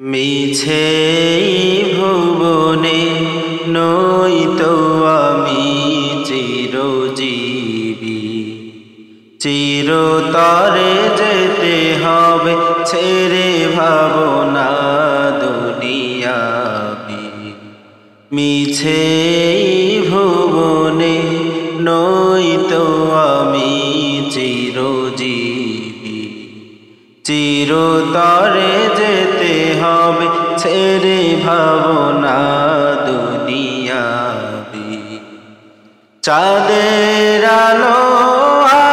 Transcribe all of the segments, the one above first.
মিছে ভুবনে নইতো আমি চিরজীবী, চিরতরে যেতে হবে ছেড়ে ভাবনা দুনিয়াবি। মিছে ভুবনে নইতো আমি চিরজীবী, চিরতরে যেতে হবে ছেড়ে ভাবনা দুনিয়াবি। চাঁদের আলো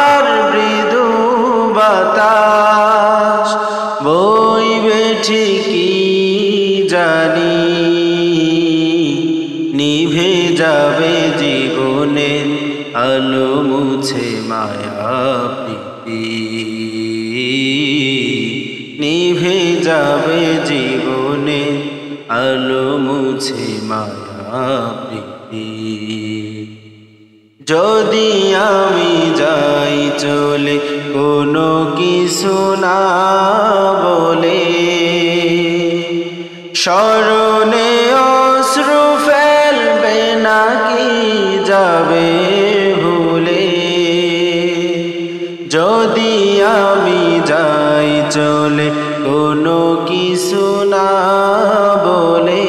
আর মৃদু বাতাস বইবে ঠিকই জানি, নিভে যাবে জীবনের আলো মুছে মায়া প্রীতি, নিভে যাবে জীবনে আলো মুছে মায়া প্রীতি। যদি আমি যাই চলে কোনো কিছু না বলে, স্মরণে অশ্রু ফেলবে নাকি যাবে ভুলে। যদি আমি যাই চলে কোনো কিছু না বলে,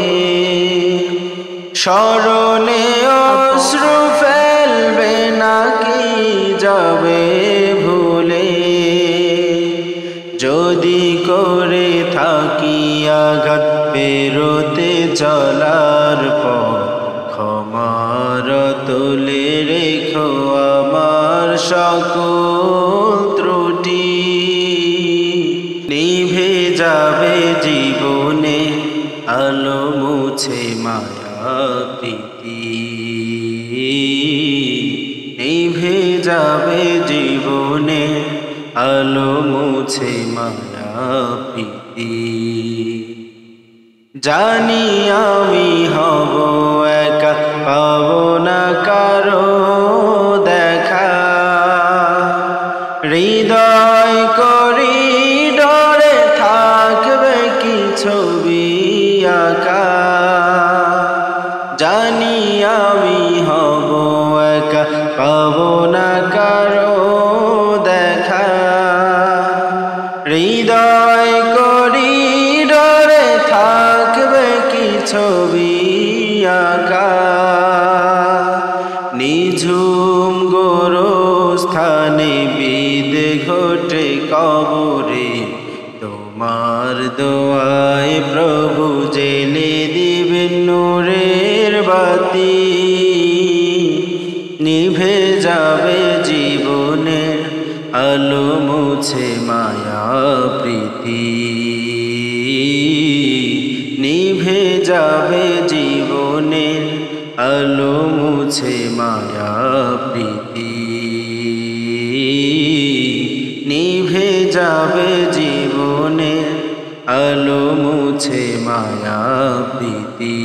স্মরণে অশ্রু ফেলবে নাকি যাবে ভুলে। যদি করে থাকি আঘাত পেরোতে চলার পর, ক্ষমার তুলে রেখো আমার সকল ত্রুটি। নিভে যাবে জীবনে আলো মুছে মায়া প্রীতি, নিভে যাবে জীবনে আলো মুছে মায়া প্রীতি। জানি আমি হব একা, পাবো না কারো দেখা, হৃদয় করিডরে থাকবে কি ছবি আঁকা। জানি আমি হব একা, পাবো না কারো দেখা, হৃদয় করিডরে থাকবে কি ছবি আঁকা। নিঝুম গোরস্থানে বিদে ঘটে কবরে, তোমার দোয়ায় প্রভু জেলে দিবেন নূরের বাতি। নিভে যাবে জীবনের আলো মুছে মায়া প্রীতি, নিভে যাবে জীবনের আলো মুছে মায়া প্রীতি, নিভে যাবে জীবনের আলো মুছে মায়া প্রীতি।